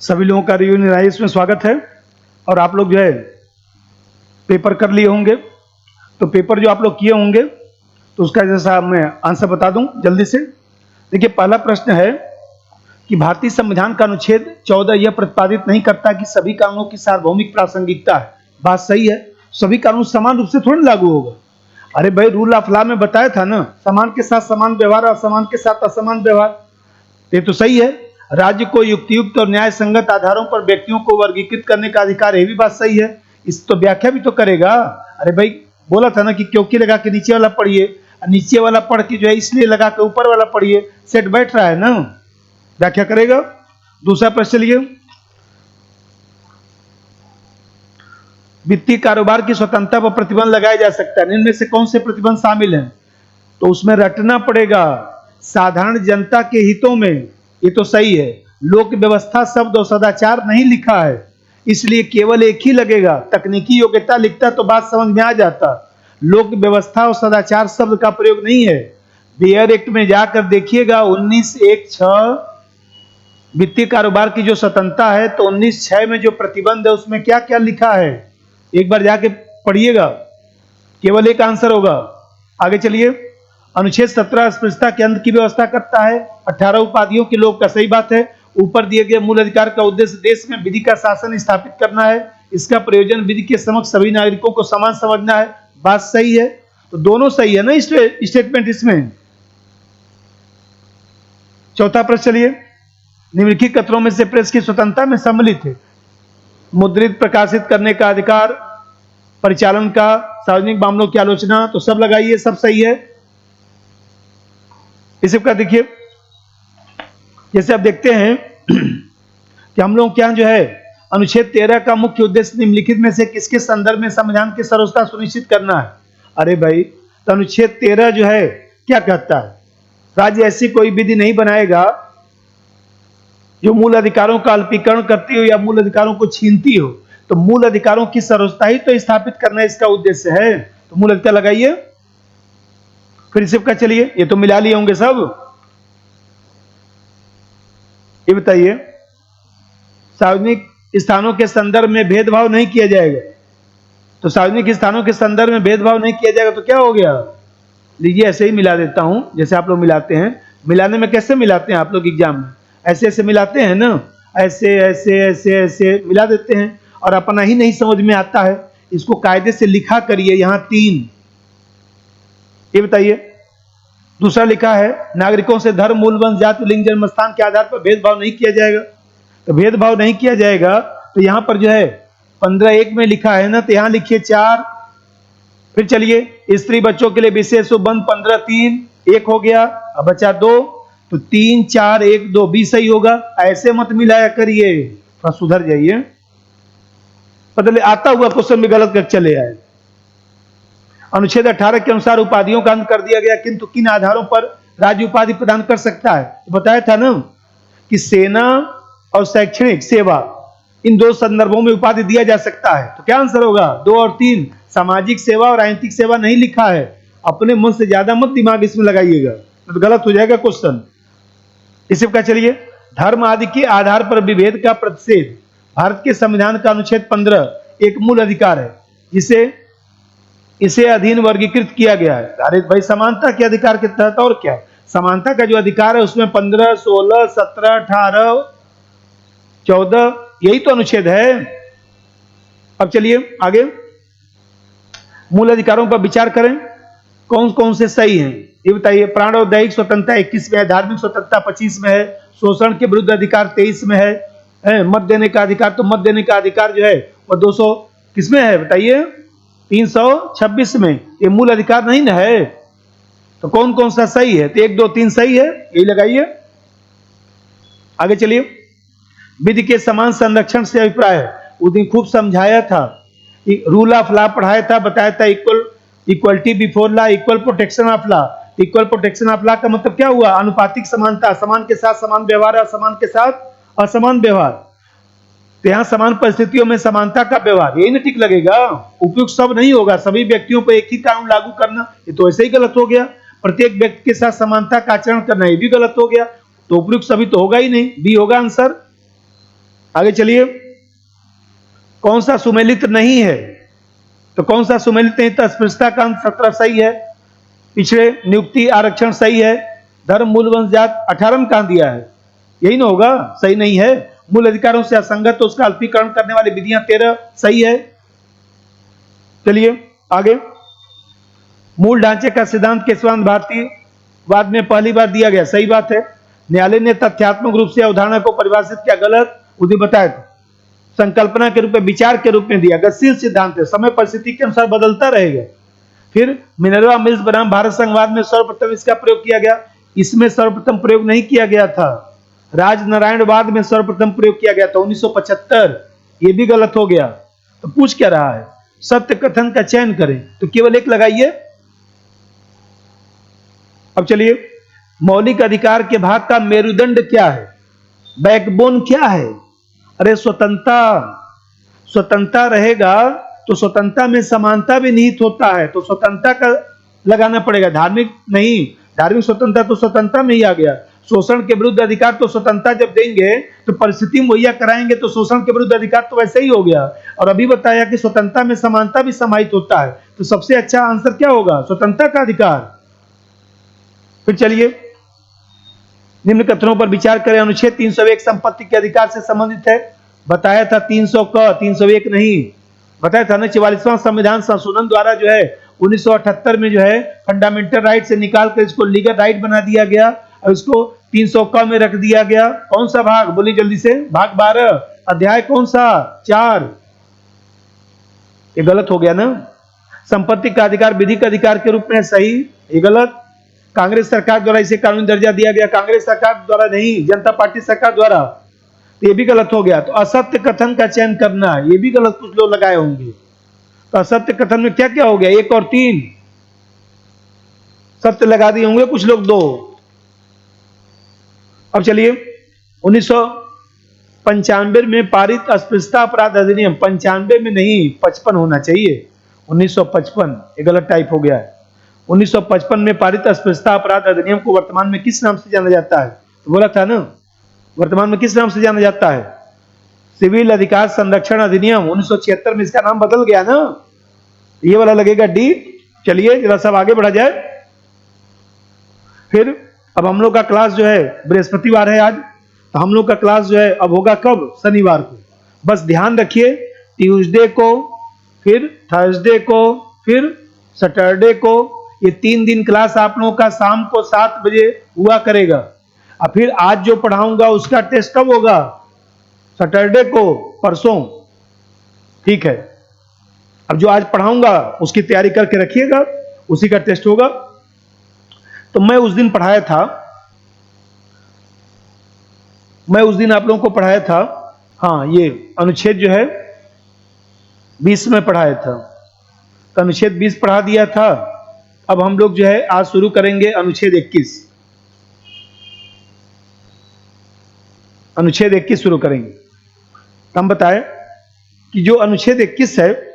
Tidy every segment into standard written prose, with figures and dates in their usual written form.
सभी लोगों का रियूनियन राइस में स्वागत है। और आप लोग जो है पेपर कर लिए होंगे, तो पेपर जो आप लोग किए होंगे तो उसका जैसा मैं आंसर बता दूं जल्दी से। देखिए, पहला प्रश्न है कि भारतीय संविधान का अनुच्छेद 14 यह प्रतिपादित नहीं करता कि सभी कानूनों की सार्वभौमिक प्रासंगिकता है। बात सही है। सभी कानून समान रूप से थोड़ी लागू होगा। अरे भाई, रूल ऑफ लॉ में बताया था ना, समान के साथ समान व्यवहार, असमान के साथ असमान व्यवहार। ये तो सही है। राज्य को युक्तियुक्त और न्याय संगत आधारों पर व्यक्तियों को वर्गीकृत करने का अधिकार, ये भी बात सही है। इस तो व्याख्या भी तो करेगा। अरे भाई, बोला था ना कि क्योंकि लगा के नीचे वाला पढ़िए, नीचे वाला पढ़ के जो है इसलिए लगा के ऊपर वाला पढ़िए, सेट बैठ रहा है ना, व्याख्या करेगा। दूसरा प्रश्न चलिए, वित्तीय कारोबार की स्वतंत्रता पर प्रतिबंध लगाया जा सकता है, इनमें से कौन से प्रतिबंध शामिल हैं? तो उसमें रटना पड़ेगा, साधारण जनता के हितों में। ये तो सही है। लोक व्यवस्था शब्द और सदाचार नहीं लिखा है, इसलिए केवल एक ही लगेगा। तकनीकी योग्यता लिखता तो बात समझ में आ जाता। लोक व्यवस्था और सदाचार शब्द का प्रयोग नहीं है। बेयर एक्ट में जाकर देखिएगा, 19(1)(6) वित्तीय कारोबार की जो स्वतंत्रता है, तो 19(6) में जो प्रतिबंध है उसमें क्या क्या लिखा है, एक बार जाके पढ़िएगा। केवल एक आंसर होगा। आगे चलिए, अनुच्छेद 17 अस्पृश्यता के अंत की व्यवस्था करता है। 18 उपाधियों के लोग का, सही बात है। ऊपर दिए गए मूल अधिकार का उद्देश्य देश में विधि का शासन स्थापित करना है। इसका प्रयोजन विधि के समक्ष सभी नागरिकों को समान समझना है। बात सही है। तो दोनों सही है ना स्टेटमेंट इसमें। चौथा प्रश्न चलिए, निम्नलिखित कथनों में से प्रेस की स्वतंत्रता में सम्मिलित है? मुद्रित प्रकाशित करने का अधिकार, परिचालन का, सार्वजनिक मामलों की आलोचना, तो सब लगाइए, सब सही है। इसी का देखिए, जैसे आप देखते हैं कि हम लोग क्या जो है, अनुच्छेद 13 का मुख्य उद्देश्य निम्नलिखित में से किसके संदर्भ में संविधान की सर्वोच्चता सुनिश्चित करना है? अरे भाई, तो अनुच्छेद 13 जो है क्या कहता है? राज्य ऐसी कोई विधि नहीं बनाएगा जो मूल अधिकारों का अल्पीकरण करती हो या मूल अधिकारों को छीनती हो। तो मूल अधिकारों की सर्वोच्चता ही तो स्थापित करना इसका उद्देश्य है। तो मूल अधिकार लगाइए। फिर इसी का चलिए, ये तो मिला लिए होंगे सब। ये बताइए, सार्वजनिक स्थानों के संदर्भ में भेदभाव नहीं किया जाएगा। तो सार्वजनिक स्थानों के संदर्भ में भेदभाव नहीं किया जाएगा तो क्या हो गया? लीजिए, ऐसे ही मिला देता हूं जैसे आप लोग मिलाते हैं। मिलाने में कैसे मिलाते हैं आप लोग एग्जाम में? ऐसे ऐसे मिलाते हैं ना, ऐसे ऐसे ऐसे ऐसे मिला देते हैं, और अपना ही नहीं समझ में आता है। इसको कायदे से लिखा करिए। यहां 3, ये बताइए। दूसरा लिखा है, नागरिकों से धर्म, मूल वंश, जाति, लिंग, जन्म स्थान के आधार पर भेदभाव नहीं किया जाएगा। तो भेदभाव नहीं किया जाएगा, तो यहां पर जो है 15(1) में लिखा है ना, तो यहां लिखिए 4। फिर चलिए, स्त्री बच्चों के लिए विशेष उपबंध 15(3) 1 हो गया। अब बचा 2, तो 3 4 1 2 भी सही होगा। ऐसे मत मिलाया करिए, थोड़ा सुधर जाइए। बदले आता हुआ क्वेश्चन में गलत कर चले आए। अनुच्छेद 18 के अनुसार उपाधियों का अंत कर दिया गया, किंतु किन आधारों पर राज्य उपाधि प्रदान कर सकता है? तो बताया था ना कि सेना और शैक्षणिक सेवा, इन 2 संदर्भों में उपाधि दिया जा सकता है। तो क्या आंसर होगा? 2 और 3। सामाजिक सेवा और राजनीतिक सेवा नहीं लिखा है। अपने मन से ज्यादा मत दिमाग इसमें लगाइएगा, तो गलत हो जाएगा क्वेश्चन। इसी का चलिए, धर्म आदि के आधार पर विभेद का प्रतिषेध भारत के संविधान का अनुच्छेद 15 एक मूल अधिकार है, जिसे इसे अधीन वर्गीकृत किया गया है। अरे भाई, समानता के अधिकार के तहत। और क्या है? समानता का जो अधिकार है उसमें 15, 16, 17, 18, 14 यही तो अनुच्छेद है। अब चलिए आगे, मूल अधिकारों पर विचार करें, कौन कौन से सही हैं ये बताइए। प्राण और दैहिक स्वतंत्रता 21 में है, धार्मिक स्वतंत्रता 25 में है, शोषण के विरुद्ध अधिकार 23 में है, मत देने का अधिकार, तो मत देने का अधिकार जो है वो 200 किसमें है बताइए? 326 में। ये मूल अधिकार नहीं ना है। तो कौन कौन सा सही है? तो 1 2 3 सही है, यही लगाइए। आगे चलिए, विधि के समान संरक्षण से अभिप्राय है। उस दिन खूब समझाया था, रूल ऑफ लॉ पढ़ाया था, बताया था equality before law, equal protection of law. Equal protection of law का मतलब क्या हुआ? अनुपातिक समानता, समान के साथ समान व्यवहार, असमान के साथ असमान व्यवहार। तो यहाँ समान परिस्थितियों में समानता का व्यवहार, यही ना ठीक लगेगा। उपयुक्त सब नहीं होगा, सभी व्यक्तियों पर एक ही कानून लागू करना, ये तो ऐसे ही गलत हो गया। प्रत्येक व्यक्ति के साथ समानता का आचरण करना, ये भी गलत हो गया। तो उपयुक्त सभी तो होगा ही नहीं, बी होगा आंसर। आगे चलिए, कौन सा सुमेलित नहीं है? तो कौन सा सुमेलित नहीं? तो अस्पृश्यता का अंत 17 सही है, पिछड़े नियुक्ति आरक्षण सही है, धर्म मूल वंश जात 18 में कहां दिया है? यही ना होगा, सही नहीं है। मूल अधिकारों से असंगत तो उसका अल्पीकरण करने वाली विधियां 13 सही है। चलिए आगे, मूल ढांचे का सिद्धांत केशवानंद भारती वाद में पहली बार दिया गया, सही बात है। न्यायालय ने तथ्यात्मक रूप से अवधारणा को परिभाषित किया, गलत, उन्हें बताया था। संकल्पना के रूप में, विचार के रूप में दिया, गतिशील सिद्धांत है, समय परिस्थिति के अनुसार बदलता रहेगा। फिर मिनर्वा मिल्स बनाम भारत संघवाद में सर्वप्रथम इसका प्रयोग किया गया, इसमें सर्वप्रथम प्रयोग नहीं किया गया था। राजनारायणवाद में सर्वप्रथम प्रयोग किया गया था 1975, ये भी गलत हो गया। तो पूछ क्या रहा है? सत्य कथन का चयन करें, तो केवल एक लगाइए। अब चलिए, मौलिक अधिकार के भाग का मेरुदंड क्या है? बैकबोन क्या है? अरे स्वतंत्रता, स्वतंत्रता रहेगा तो स्वतंत्रता में समानता भी निहित होता है, तो स्वतंत्रता का लगाना पड़ेगा, धार्मिक नहीं। धार्मिक स्वतंत्रता तो स्वतंत्रता में ही आ गया। शोषण के विरुद्ध अधिकार तो स्वतंत्रता जब देंगे तो परिस्थिति मुहैया कराएंगे, तो शोषण के विरुद्ध अधिकार तो वैसे ही हो गया। और अभी बताया कि स्वतंत्रता में समानता भी समाहित होता है, तो सबसे अच्छा आंसर क्या होगा? स्वतंत्रता का अधिकार। फिर चलिए, निम्न कथनों पर विचार करें। अनुच्छेद 301 संपत्ति के अधिकार से संबंधित है, बताया था 300 का, 301 नहीं बताया था ना। 44वां संविधान संशोधन द्वारा जो है 1978 में जो है फंडामेंटल राइट से निकाल कर इसको लीगल राइट बना दिया गया और इसको 300 का में रख दिया गया। कौन सा भाग? बोलिए जल्दी से। भाग 12, अध्याय कौन सा? 4। ये गलत हो गया ना। संपत्ति का अधिकार विधिक अधिकार के रूप में है, सही, ये गलत। कांग्रेस सरकार द्वारा इसे कानूनी दर्जा दिया गया, कांग्रेस सरकार द्वारा नहीं, जनता पार्टी सरकार द्वारा, तो ये भी गलत हो गया। तो असत्य कथन का चयन करना है, ये भी गलत कुछ लोग लगाए होंगे। तो असत्य कथन में क्या क्या हो गया? 1 और 3 सत्य लगा दिए होंगे कुछ लोग, 2। अब चलिए, 1995 में पारित अस्पृश्यता अपराध अधिनियम, 95 में नहीं 55 होना चाहिए, 1955, ये गलत टाइप हो गया है। 1955 में पारित अस्पृश्यता अपराध अधिनियम को वर्तमान में किस नाम से जाना जाता है? तो बोला था ना, वर्तमान में किस नाम से जाना जाता है? सिविल अधिकार संरक्षण अधिनियम। 1976 में इसका नाम बदल गया ना, ये वाला लगेगा डी। चलिए जरा सब आगे बढ़ा जाए। फिर अब हम लोग का क्लास जो है, बृहस्पतिवार है आज, तो हम लोग का क्लास जो है अब होगा कब? शनिवार को। बस ध्यान रखिए, ट्यूसडे को, फिर थर्सडे को, फिर सैटरडे को, ये 3 दिन क्लास आप लोगों का शाम को 7 बजे हुआ करेगा। और फिर आज जो पढ़ाऊंगा उसका टेस्ट कब होगा? सैटरडे को, परसों, ठीक है। अब जो आज पढ़ाऊंगा उसकी तैयारी करके रखिएगा, उसी का टेस्ट होगा। तो मैं उस दिन पढ़ाया था, मैं उस दिन आप लोगों को पढ़ाया था, हाँ, ये अनुच्छेद जो है 20 में पढ़ाया था, तो अनुच्छेद 20 पढ़ा दिया था। अब हम लोग जो है आज शुरू करेंगे अनुच्छेद 21, अनुच्छेद 21 शुरू करेंगे। तो हम बताएं कि जो अनुच्छेद 21 है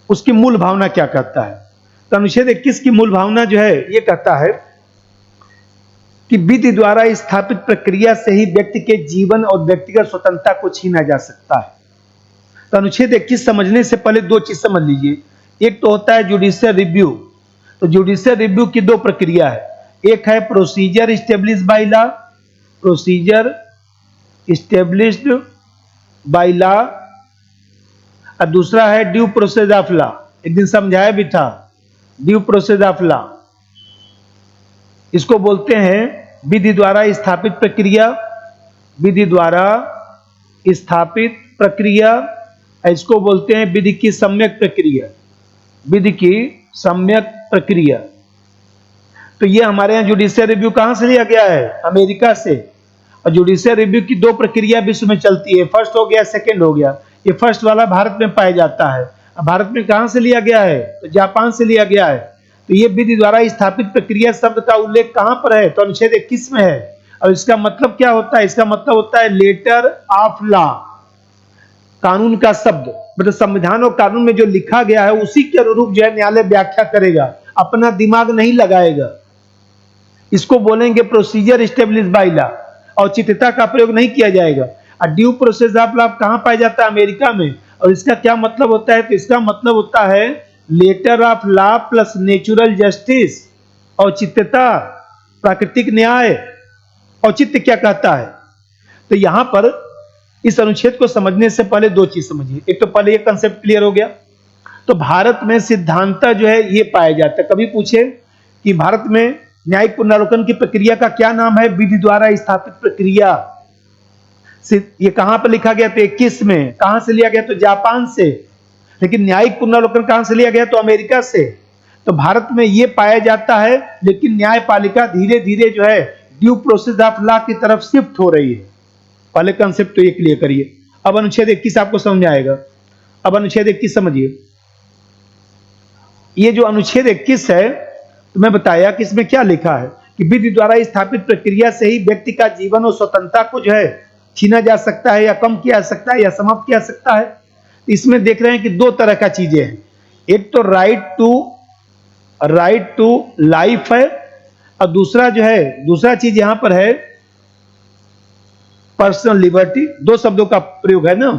उसकी मूल भावना क्या कहता है। तो अनुच्छेद 21 की मूल भावना जो है ये कहता है कि विधि द्वारा स्थापित प्रक्रिया से ही व्यक्ति के जीवन और व्यक्तिगत स्वतंत्रता को छीना जा सकता है। तो अनुच्छेद 21 समझने से पहले 2 चीज समझ लीजिए। एक तो होता है जुडिशियल रिव्यू। तो जुडिशियल रिव्यू की 2 प्रक्रिया है, एक है procedure established by law, procedure established by law, और दूसरा है ड्यू प्रोसेस ऑफ लॉ। एक दिन समझाया भी था, ड्यू प्रोसेस ऑफ लॉ। इसको बोलते हैं विधि द्वारा स्थापित प्रक्रिया, विधि द्वारा स्थापित प्रक्रिया। इसको बोलते हैं विधि की सम्यक प्रक्रिया, विधि की सम्यक प्रक्रिया। तो ये हमारे यहाँ जुडिशियल रिव्यू कहां से लिया गया है? अमेरिका से। और जुडिशियल रिव्यू की 2 प्रक्रिया विश्व में चलती है, फर्स्ट हो गया, सेकंड हो गया। ये फर्स्ट वाला भारत में पाया जाता है। अब भारत में कहां से लिया गया है? तो जापान से लिया गया है। तो ये विधि द्वारा स्थापित प्रक्रिया शब्द का उल्लेख कहां पर है? तो अनुच्छेद 21 में है। और इसका मतलब क्या होता है? इसका मतलब होता है लेटर ऑफ लॉ, कानून का शब्द, मतलब संविधान और कानून में जो लिखा गया है उसी के अनुरूप जो है न्यायालय व्याख्या करेगा, अपना दिमाग नहीं लगाएगा। इसको बोलेंगे प्रोसीजर इस्टेब्लिश्ड बाय लॉ, औचित्यता का प्रयोग नहीं किया जाएगा। ड्यू प्रोसेस ऑफ लॉ कहाँ पाया जाता है? अमेरिका में। और इसका क्या मतलब होता है? तो इसका मतलब होता है letter of law plus natural justice, औचित्यता, प्राकृतिक न्याय। औचित्य क्या कहता है? तो यहां पर इस अनुच्छेद को समझने से पहले दो चीज समझिए। एक तो पहले ये कंसेप्ट क्लियर हो गया, तो भारत में सिद्धांतः जो है ये पाया जाता है। कभी पूछे कि भारत में न्यायिक पुनरावलोकन की प्रक्रिया का क्या नाम है? विधि द्वारा स्थापित प्रक्रिया। ये कहां पर लिखा गया? तो 21 में। कहां से लिया गया? तो जापान से। लेकिन न्यायिक पुनरावलोकन कहां से लिया गया? तो अमेरिका से। तो भारत में ये पाया जाता है, लेकिन न्यायपालिका धीरे धीरे जो है ड्यू प्रोसेस ऑफ लॉ की तरफ शिफ्ट हो रही है। पहले कंसेप्ट तो ये क्लियर करिए। अब अनुच्छेद 21 आपको समझ में आएगा। अब अनुच्छेद 21 समझिए। ये जो अनुच्छेद 21 है, तो मैं बताया कि इसमें क्या लिखा है कि विधि द्वारा स्थापित प्रक्रिया से ही व्यक्ति का जीवन और स्वतंत्रता को जो है छीना जा सकता है, या कम किया जा सकता है, या समाप्त किया जा सकता है। इसमें देख रहे हैं कि दो तरह का चीजें हैं। एक तो राइट टू लाइफ है, और दूसरा जो है, दूसरा चीज यहां पर है पर्सनल लिबर्टी। दो शब्दों का प्रयोग है ना,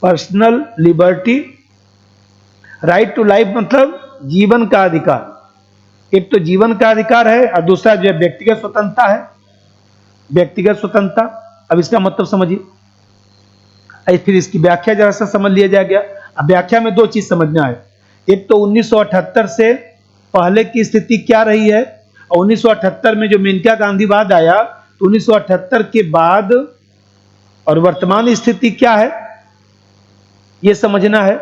personal liberty. Right to life मतलब जीवन का अधिकार। एक तो जीवन का अधिकार है, और दूसरा जो है व्यक्तिगत स्वतंत्रता है, व्यक्तिगत स्वतंत्रता। अब इसका मतलब समझिए। फिर इसकी व्याख्या जरा सा समझ लिया जाएगा। अब व्याख्या में दो चीज समझना है। एक तो 1978 से पहले की स्थिति क्या रही है, और 1978 में जो मेनका गांधीवाद आया, तो 1978 के बाद और वर्तमान स्थिति क्या है, यह समझना है।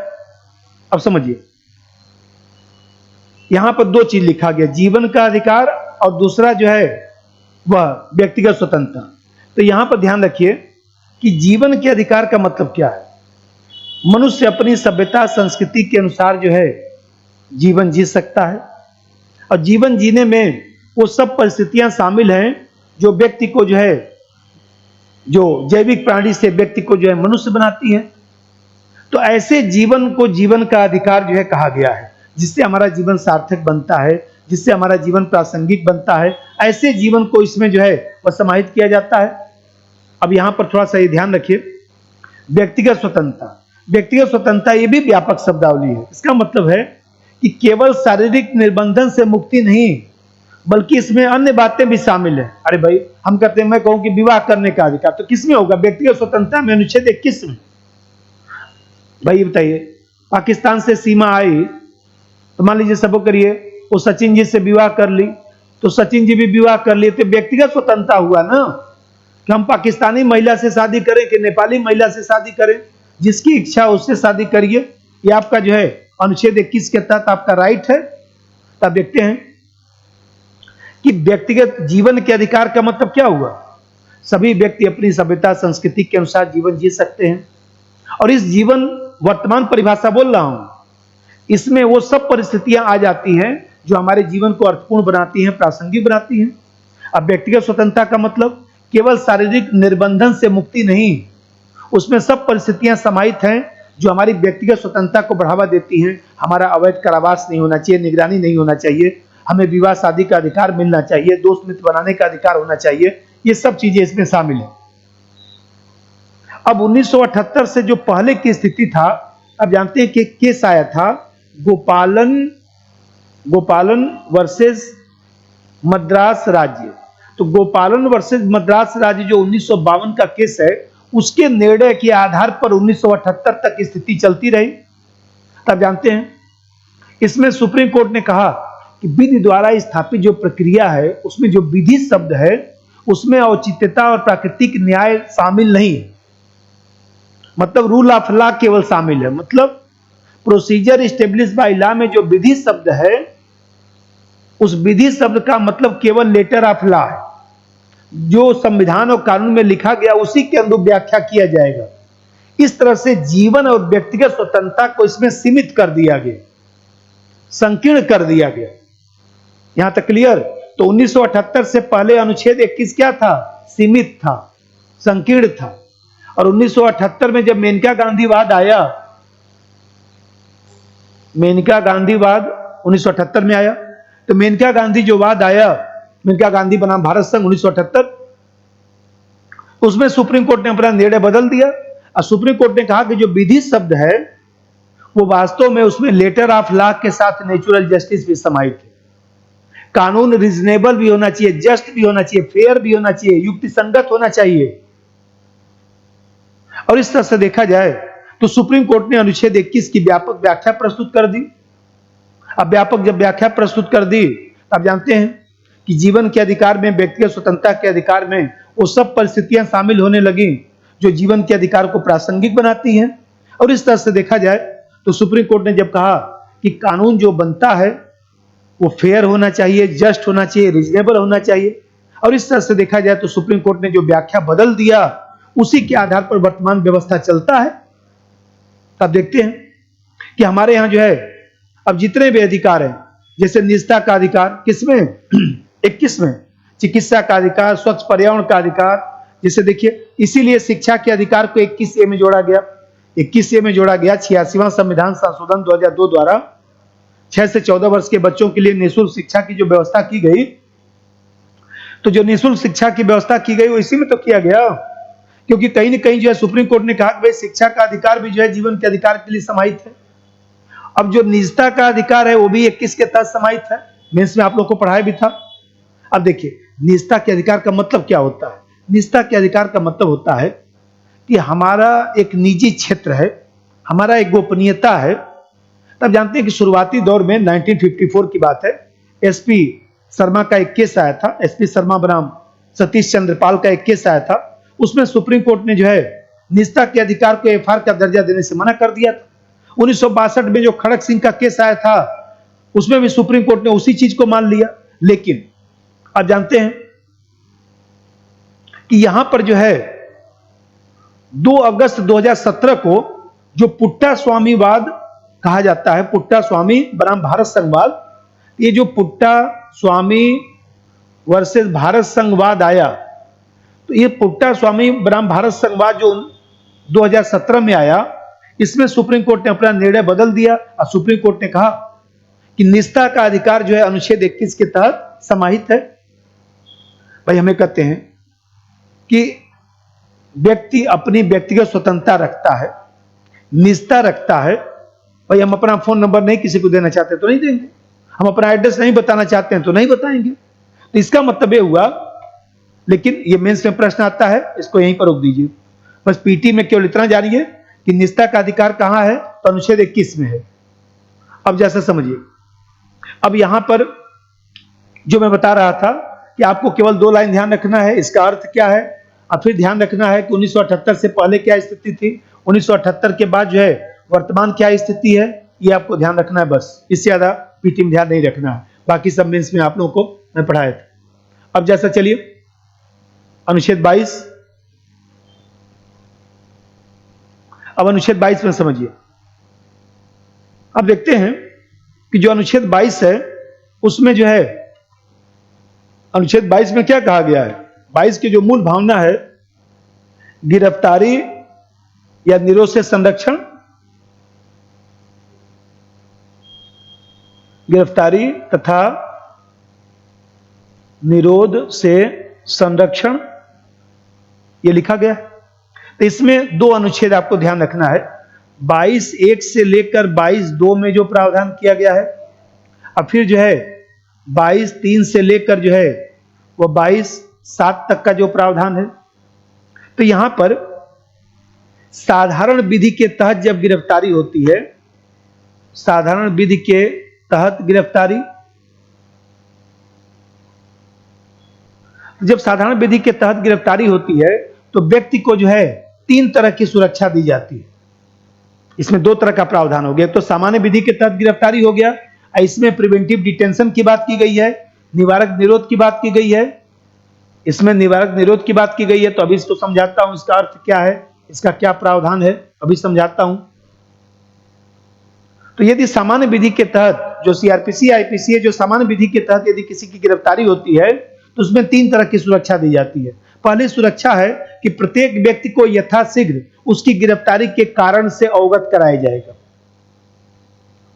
अब समझिए, यहां पर दो चीज लिखा गया, जीवन का अधिकार और दूसरा जो है वह व्यक्तिगत स्वतंत्रता। तो यहां पर ध्यान रखिए कि जीवन के अधिकार का मतलब क्या है। मनुष्य अपनी सभ्यता संस्कृति के अनुसार जो है जीवन जी सकता है, और जीवन जीने में वो सब परिस्थितियां शामिल हैं जो व्यक्ति को जो है, जो जैविक प्राणी से व्यक्ति को जो है मनुष्य बनाती है। तो ऐसे जीवन को जीवन का अधिकार जो है कहा गया है, जिससे हमारा जीवन सार्थक बनता है, जिससे हमारा जीवन प्रासंगिक बनता है। ऐसे जीवन को इसमें जो है वह समाहित किया जाता है। अब यहां पर थोड़ा सा ये ध्यान रखिए, व्यक्तिगत स्वतंत्रता। व्यक्तिगत स्वतंत्रता ये भी व्यापक शब्दावली है। इसका मतलब है कि केवल शारीरिक निर्बंधन से मुक्ति नहीं, बल्कि इसमें अन्य बातें भी शामिल है। अरे भाई, हम कहते हैं, मैं कहूं कि विवाह करने का अधिकार, तो किसमें होगा? व्यक्तिगत स्वतंत्रता में, अनुच्छेद 21 में। भाई बताइए, पाकिस्तान से सीमा आई, तो मान लीजिए सब करिए वो सचिन जी से विवाह कर ली, तो सचिन जी भी विवाह कर लिए, तो व्यक्तिगत स्वतंत्रता हुआ ना, कि हम पाकिस्तानी महिला से शादी करें कि नेपाली महिला से शादी करें, जिसकी इच्छा उससे शादी करिए। ये आपका जो है अनुच्छेद 21 के तहत आपका राइट है। तब देखते हैं कि व्यक्तिगत जीवन के अधिकार का मतलब क्या हुआ। सभी व्यक्ति अपनी सभ्यता संस्कृति के अनुसार जीवन जी सकते हैं, और इस जीवन, वर्तमान परिभाषा बोल रहा हूं, इसमें वो सब परिस्थितियां आ जाती हैं जो हमारे जीवन को अर्थपूर्ण बनाती हैं, प्रासंगिक बनाती हैं। अब व्यक्तिगत स्वतंत्रता का मतलब केवल शारीरिक निर्बंधन से मुक्ति नहीं, उसमें सब परिस्थितियां समाहित हैं जो हमारी व्यक्तिगत स्वतंत्रता को बढ़ावा देती हैं। हमारा अवैध कारावास नहीं होना चाहिए, निगरानी नहीं होना चाहिए, हमें विवाह शादी का अधिकार मिलना चाहिए, दोस्त मित्र बनाने का अधिकार होना चाहिए। ये सब चीजें इसमें शामिल है। अब 1978 से जो पहले की स्थिति था, अब जानते हैं कि केस आया था गोपालन वर्सेस मद्रास राज्य। तो गोपालन वर्सेस मद्रास राज्य जो 1952 का केस है, उसके निर्णय के आधार पर 1978 तक स्थिति चलती रही। तब जानते हैं, इसमें सुप्रीम कोर्ट ने कहा कि विधि द्वारा स्थापित जो प्रक्रिया है, उसमें जो विधि शब्द है, उसमें औचित्यता और प्राकृतिक न्याय शामिल नहीं है। मतलब रूल ऑफ लॉ केवल शामिल है। मतलब प्रोसीजर स्टेब्लिश बाय लॉ में जो विधि शब्द है, उस विधि शब्द का मतलब केवल लेटर ऑफ लॉ है। जो संविधान और कानून में लिखा गया उसी के अनुरूप व्याख्या किया जाएगा। इस तरह से जीवन और व्यक्तिगत स्वतंत्रता को इसमें सीमित कर दिया गया, संकीर्ण कर दिया गया। यहां तक क्लियर? तो 1978 से पहले अनुच्छेद 21 क्या था? सीमित था, संकीर्ण था। और 1978 में जब मेनका गांधीवाद आया, मेनका गांधीवाद 1978 में आया, तो मेनका गांधी जो वाद आया, मेनका गांधी बना भारत संघ 1978, उसमें सुप्रीम कोर्ट ने अपना निर्णय बदल दिया और सुप्रीम कोर्ट ने कहा कि जो विधि शब्द है वो वास्तव में उसमें लेटर ऑफ लॉ के साथ नेचुरल जस्टिस भी समाहित है। कानून रीजनेबल भी होना चाहिए, जस्ट भी होना चाहिए, फेयर भी होना चाहिए, युक्ति संगत होना चाहिए। और इस तरह से देखा जाए तो सुप्रीम कोर्ट ने अनुच्छेद 21 की व्यापक व्याख्या प्रस्तुत कर दी। अब व्यापक जब व्याख्या प्रस्तुत कर दी, आप जानते हैं कि जीवन के अधिकार में, व्यक्तिगत स्वतंत्रता के अधिकार में वो सब परिस्थितियां शामिल होने लगी जो जीवन के अधिकार को प्रासंगिक बनाती हैं। और इस तरह से देखा जाए तो सुप्रीम कोर्ट ने जब कहा कि कानून जो बनता है वो फेयर होना चाहिए, जस्ट होना चाहिए, रीजनेबल होना चाहिए, और इस तरह से देखा जाए तो सुप्रीम कोर्ट ने जो व्याख्या बदल दिया उसी के आधार पर वर्तमान व्यवस्था चलता है। अब देखते हैं कि हमारे यहां जो है अब जितने भी अधिकार हैं, जैसे निजता का अधिकार किसमें 21 में, चिकित्सा का अधिकार, स्वच्छ पर्यावरण का अधिकार, जैसे देखिए इसीलिए शिक्षा के अधिकार को 21A में जोड़ा गया। 21A में जोड़ा गया 86वां संविधान संशोधन 2002 द्वारा 6 से 14 वर्ष के बच्चों के लिए निःशुल्क शिक्षा की जो व्यवस्था की गई, तो जो निःशुल्क शिक्षा की व्यवस्था की गई वो इसी में तो किया गया, क्योंकि कहीं न कहीं जो है सुप्रीम कोर्ट ने कहा कि भाई शिक्षा का अधिकार भी जो है जीवन के अधिकार के लिए समाहित है। अब जो निजता का अधिकार है वो भी 21 के तहत समाहित है, मेंस में आप लोग को पढ़ाया भी था। अब देखिए निजता के अधिकार का मतलब क्या होता है। निजता के अधिकार का मतलब होता है कि हमारा एक निजी क्षेत्र है, हमारा एक गोपनीयता है। तब जानते हैं कि शुरुआती दौर में 1954 की बात है, एसपी शर्मा का एक केस आया था, एसपी शर्मा बनाम सतीश चंद्र पाल का एक केस आया था। उसमें सुप्रीम कोर्ट ने जो है निजता के अधिकार को एफआर का दर्जा देने से मना कर दिया था। 1962 में जो खड़क सिंह का केस आया था उसमें भी सुप्रीम कोर्ट ने उसी चीज को मान लिया। लेकिन आप जानते हैं कि यहां पर जो है 2 अगस्त 2017 को जो पुट्टा स्वामीवाद कहा जाता है, पुट्टा स्वामी बनाम भारत संघवाद, ये जो पुट्टा स्वामी वर्सेस भारत संघवाद आया, तो ये पुट्टा स्वामी बनाम भारत संघवाद जो 2017 में आया, इसमें सुप्रीम कोर्ट ने अपना निर्णय बदल दिया और सुप्रीम कोर्ट ने कहा कि निजता का अधिकार जो है अनुच्छेद 21 के तहत समाहित है। भाई हमें कहते हैं कि व्यक्ति अपनी व्यक्तिगत स्वतंत्रता रखता है, निजता रखता है। भाई हम अपना फोन नंबर नहीं किसी को देना चाहते तो नहीं देंगे, हम अपना एड्रेस नहीं बताना चाहते हैं तो नहीं बताएंगे। तो इसका मतलब ये हुआ, लेकिन ये मेंस में प्रश्न आता है, इसको यहीं पर रोक दीजिए। बस पीटी में केवल इतना जानिए कि निजता का अधिकार कहां है, तो अनुच्छेद 21 में है। अब जैसा समझिए, अब यहां पर जो मैं बता रहा था कि आपको केवल 2 लाइन ध्यान रखना है, इसका अर्थ क्या है, और फिर ध्यान रखना है कि 1978 से पहले क्या स्थिति थी, 1978 के बाद जो है वर्तमान क्या स्थिति है, ये आपको ध्यान रखना है। बस इससे ज्यादा पीटी में ध्यान नहीं रखना है, बाकी सब मेंस में आप लोगों को मैं पढ़ाया था। अब जैसा चलिए अनुच्छेद 22, अब अनुच्छेद 22 में समझिए। अब देखते हैं कि जो अनुच्छेद 22 है उसमें जो है अनुच्छेद 22 में क्या कहा गया है। 22 की जो मूल भावना है, गिरफ्तारी या निरोध से संरक्षण, गिरफ्तारी तथा निरोध से संरक्षण, ये लिखा गया है। तो इसमें 2 अनुच्छेद आपको ध्यान रखना है, 22(1) से लेकर 22(2) में जो प्रावधान किया गया है, और फिर जो है 22(3) से लेकर जो है वो 22(7) तक का जो प्रावधान है। तो यहां पर साधारण विधि के तहत जब गिरफ्तारी होती है, साधारण विधि के तहत गिरफ्तारी, जब साधारण विधि के तहत गिरफ्तारी होती है तो व्यक्ति को जो है 3 तरह की सुरक्षा दी जाती है। इसमें 2 तरह का प्रावधान हो गया, तो सामान्य विधि के तहत गिरफ्तारी हो गया, इसमें प्रिवेंटिव डिटेंशन की बात की गई है, निवारक निरोध की बात की गई है, इसमें निवारक निरोध की बात की गई है। तो अभी इसको समझाता हूं, इसका अर्थ क्या है, इसका क्या प्रावधान है, अभी समझाता हूं। तो यदि सामान्य विधि के तहत जो सीआरपीसी आईपीसी है, जो सामान्य विधि के तहत यदि किसी की गिरफ्तारी होती है तो उसमें 3 तरह की सुरक्षा दी जाती है। पहली सुरक्षा है कि प्रत्येक व्यक्ति को यथाशीघ्र उसकी गिरफ्तारी के कारण से अवगत कराया जाएगा।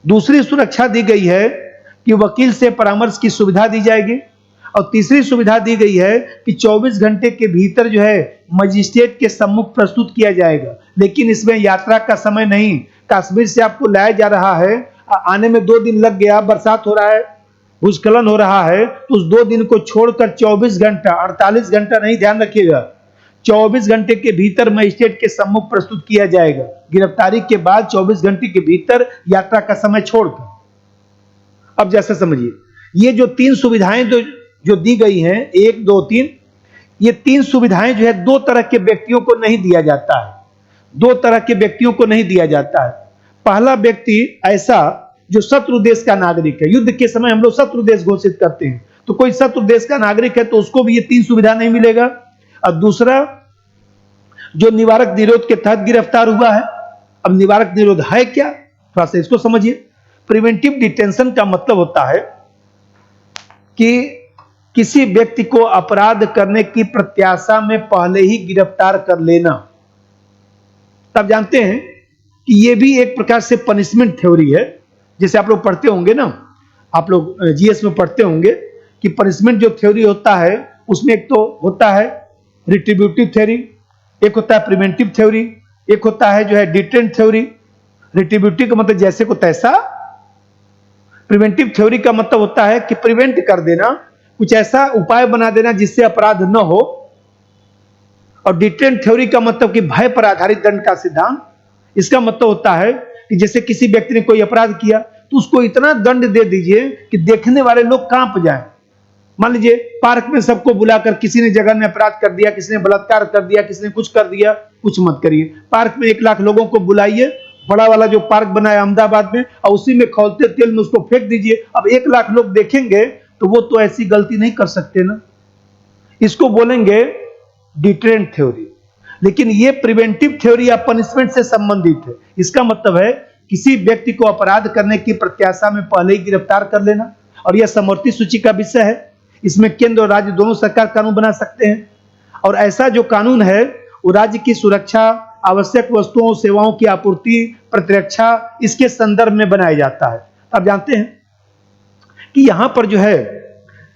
दूसरी सुरक्षा दी गई है कि वकील से परामर्श की सुविधा दी जाएगी, और तीसरी सुविधा दी गई है कि 24 घंटे के भीतर जो है मजिस्ट्रेट के सम्मुख प्रस्तुत किया जाएगा, लेकिन इसमें यात्रा का समय नहीं। कश्मीर से आपको लाया जा रहा है, आने में 2 दिन लग गया, बरसात हो रहा है, भूस्खलन हो रहा है, तो उस 2 दिन को छोड़कर 24 घंटा, 48 घंटा नहीं, ध्यान रखिएगा, 24 घंटे के भीतर मजिस्ट्रेट के सम्मुख प्रस्तुत किया जाएगा। गिरफ्तारी के बाद 24 घंटे के भीतर यात्रा का समय छोड़कर। अब जैसा समझिए, ये जो 3 सुविधाएं जो दी गई हैं, 1 2 3, ये 3 सुविधाएं जो है 2 तरह के व्यक्तियों को नहीं दिया जाता है। 2 तरह के व्यक्तियों को नहीं दिया जाता है। पहला व्यक्ति ऐसा जो शत्रु देश का नागरिक है, युद्ध के समय हम लोग शत्रु देश घोषित करते हैं, तो कोई शत्रु देश का नागरिक है तो उसको भी ये 3 सुविधा नहीं मिलेगा। और दूसरा, जो निवारक निरोध के तहत गिरफ्तार हुआ है। अब निवारक निरोध है क्या, थोड़ा सा इसको समझिए। प्रिवेंटिव डिटेंशन का मतलब होता है कि किसी व्यक्ति को अपराध करने की प्रत्याशा में पहले ही गिरफ्तार कर लेना। तब जानते हैं कि यह भी एक प्रकार से पनिशमेंट थ्योरी है। जैसे आप लोग पढ़ते होंगे ना, आप लोग जीएस में पढ़ते होंगे कि पनिशमेंट जो थ्योरी होता है उसमें एक तो होता है रिट्रीब्यूटिव थ्योरी, एक होता है प्रिवेंटिव थ्योरी, एक होता है जो है डिटेंट थ्योरी। रिट्रीब्यूटिव का मतलब जैसे को तैसा, प्रिवेंटिव थ्योरी का मतलब होता है कि प्रिवेंट कर देना, कुछ ऐसा उपाय बना देना जिससे अपराध न हो। और डिटेंट थ्योरी का मतलब कि भय पर आधारित दंड का सिद्धांत। इसका मतलब होता है कि जैसे किसी व्यक्ति ने कोई अपराध किया तो उसको इतना दंड दे दीजिए कि देखने वाले लोग कांप जाएं। मान लीजिए पार्क में सबको बुलाकर किसी ने जगह में अपराध कर दिया, किसी ने बलात्कार कर दिया, किसी ने कुछ कर दिया, कुछ मत करिए। पार्क में 1 लाख लोगों को बुलाइए, बड़ा वाला जो पार्क बना है अहमदाबाद में, और उसी में खौलते तेल में उसको फेंक दीजिए। अब 1 लाख लोग देखेंगे तो वो तो ऐसी गलती नहीं कर सकते ना। इसको बोलेंगे डिटेरेंट थ्योरी। लेकिन ये प्रिवेंटिव थ्योरी या पनिशमेंट से संबंधित है। इसका मतलब है किसी व्यक्ति को अपराध करने की प्रत्याशा में पहले ही गिरफ्तार कर लेना। और यह समवर्ती सूची का विषय है। इसमें केंद्र और राज्य दोनों सरकार कानून बना सकते हैं, और ऐसा जो कानून है वो राज्य की सुरक्षा, आवश्यक वस्तुओं सेवाओं की आपूर्ति, प्रतिरक्षा, इसके संदर्भ में बनाया जाता है। आप जानते हैं कि यहां पर जो है,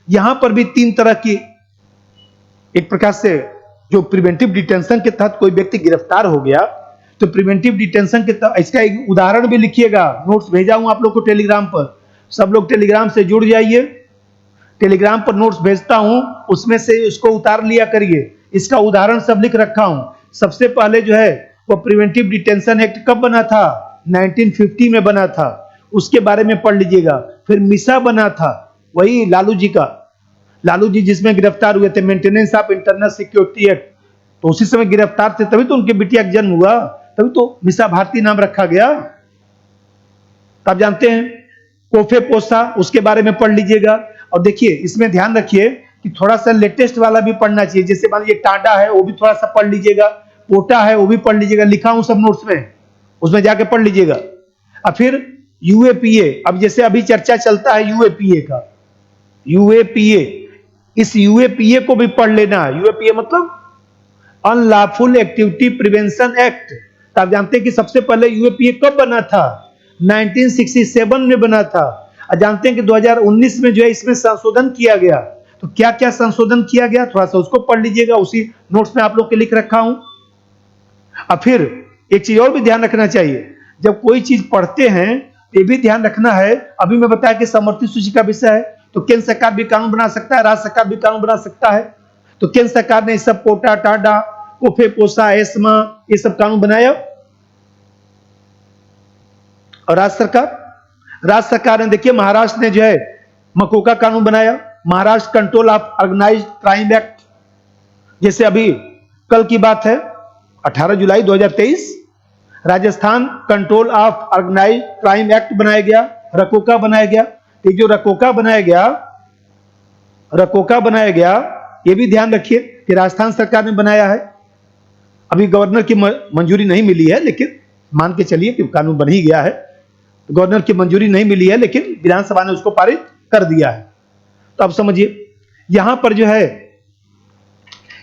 यहां पर भी 3 तरह की, एक प्रकार से जो प्रिवेंटिव डिटेंशन के तहत कोई व्यक्ति गिरफ्तार हो गया तो प्रिवेंटिव डिटेंशन के तहत, इसका एक उदाहरण भी लिखिएगा, नोट्स भेजा हूं आप लोग को टेलीग्राम पर, सब लोग टेलीग्राम से जुड़ जाइए। टेलीग्राम पर नोट्स भेजता हूं, उसमें से उसको उतार लिया करिए। इसका उदाहरण सब लिख रखा हूं। सबसे पहले जो है वो प्रिवेंटिव डिटेंशन एक्ट कब बना था, 1950 में बना था, उसके बारे में पढ़ लीजिएगा। फिर मिसा बना था, वही लालू जी का, लालू जी जिसमें गिरफ्तार हुए थे, maintenance of internal security act, तो उसी समय गिरफ्तार थे, तभी तो उनके बिटिया का जन्म हुआ, तभी तो मिसा भारती नाम रखा गया। आप जानते हैं कोफे पोसा, उसके बारे में पढ़ लीजिएगा। और देखिए इसमें ध्यान रखिए कि थोड़ा सा लेटेस्ट वाला भी पढ़ना चाहिए। जैसे मान लीजिए टाडा है, वो भी थोड़ा सा पढ़ लीजिएगा, पोटा है वो भी पढ़ लीजिएगा, लिखा हूं सब नोट्स में, उसमें जाके पढ़ लीजिएगा। और फिर यूएपीए, अब जैसे अभी चर्चा चलता है यूएपीए का, यूएपीए, इस यूएपीए को भी पढ़ लेना। यूएपीए मतलब अनलॉफुल एक्टिविटी प्रिवेंशन एक्ट। आप जानते हैं कि सबसे पहले यूएपीए कब बना था, 1967 में बना था। और जानते हैं कि 2019 में जो है इसमें संशोधन किया गया। तो क्या क्या संशोधन किया गया, थोड़ा सा उसको पढ़ लीजिएगा, उसी नोट्स में आप लोग के लिख रखा हूं। और फिर एक चीज और भी ध्यान रखना चाहिए, जब कोई चीज पढ़ते हैं ये भी ध्यान रखना है, अभी मैं बताया कि समवर्ती सूची का विषय है, तो केंद्र सरकार भी कानून बना सकता है, राज्य सरकार भी कानून बना सकता है। तो केंद्र सरकार ने सब पोटा, टाडा, कोफे पोसा, एस्मा, ये सब कानून बनाया। और राज्य सरकार ने देखिए, महाराष्ट्र ने जो है मकोका कानून बनाया, Maharashtra control of organised crime act. जैसे अभी कल की बात है 18 जुलाई 2023, Rajasthan control of organised crime act बनाया गया, रकोका बनाया गया। ये जो रकोका बनाया गया, ये भी ध्यान रखिए कि राजस्थान सरकार ने बनाया है। अभी गवर्नर की मंजूरी नहीं मिली है, लेकिन मान के चलिए कि कानून बन ही गया है। गवर्नर की मंजूरी नहीं मिली है, लेकिन विधानसभा ने उसको पारित कर दिया है। तो अब समझिए यहां पर जो है,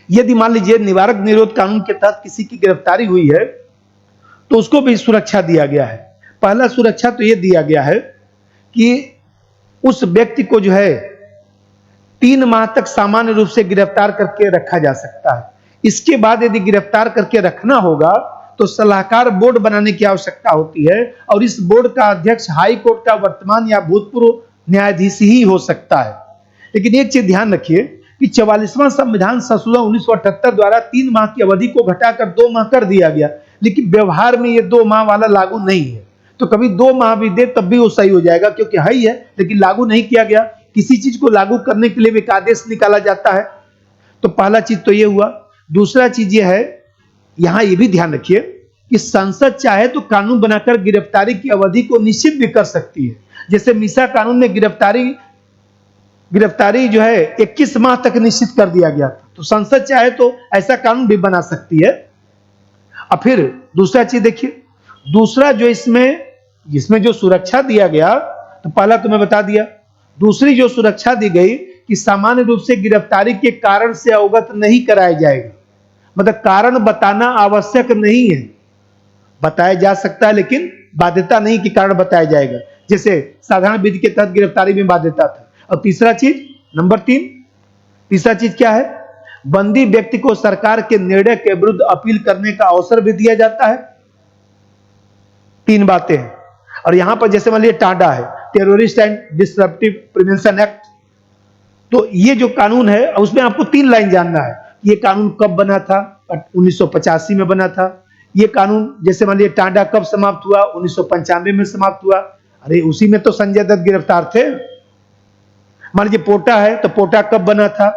यदि मान लीजिए निवारक निरोध कानून के तहत किसी की गिरफ्तारी हुई है तो उसको भी सुरक्षा दिया गया है। पहला सुरक्षा तो यह दिया गया है कि उस व्यक्ति को जो है 3 माह तक सामान्य रूप से गिरफ्तार करके रखा जा सकता है। इसके बाद यदि गिरफ्तार करके रखना होगा तो सलाहकार बोर्ड बनाने की आवश्यकता होती है, और इस बोर्ड का अध्यक्ष हाई कोर्ट का वर्तमान या भूतपूर्व न्यायाधीश ही हो सकता है। लेकिन एक चीज ध्यान रखिए कि 44वां संविधान संशोधन 1978 द्वारा 3 माह की अवधि को घटाकर 2 माह कर दिया गया, लेकिन व्यवहार में ये 2 माह वाला लागू नहीं है। तो कभी 2 माह भी दे तब भी वो सही हो जाएगा, क्योंकि है ही है, लेकिन लागू नहीं किया गया। किसी चीज को लागू करने के लिए एक आदेश निकाला जाता है। तो पहला चीज तो ये हुआ। दूसरा चीज ये है, यहां ये भी ध्यान रखिए कि संसद चाहे तो कानून बनाकर गिरफ्तारी की अवधि को निश्चित भी कर सकती है। जैसे मीसा कानून में गिरफ्तारी जो है 21 माह तक निश्चित कर दिया गया था। तो संसद चाहे तो ऐसा कानून भी बना सकती है। अब फिर दूसरा चीज देखिए, दूसरा जो इसमें जो सुरक्षा दिया गया, तो पहला तो मैं बता दिया। दूसरी जो सुरक्षा दी गई कि सामान्य रूप से गिरफ्तारी के कारण से अवगत नहीं कराया जाएगा, मतलब कारण बताना आवश्यक नहीं है, बताया जा सकता है लेकिन बाध्यता नहीं कि कारण बताया जाएगा, जैसे साधारण विधि के तहत गिरफ्तारी में बाध्यता था। और तीसरा चीज, नंबर 3, तीसरा चीज क्या है, बंदी व्यक्ति को सरकार के निर्णय के विरुद्ध अपील करने का अवसर भी दिया जाता है। 3 बातें हैं। और यहां पर जैसे मान लीजिए टाडा है, terrorist and disruptive prevention act, तो ये जो कानून है उसमें आपको 3 लाइन जानना है। ये कानून कब बना था? 1985 में बना था। ये कानून जैसे मान लीजिए टाडा कब समाप्त हुआ? 1995 में समाप्त हुआ। अरे उसी में तो संजय दत्त गिरफ्तार थे। मान लीजिए पोटा है, तो पोटा कब बना था?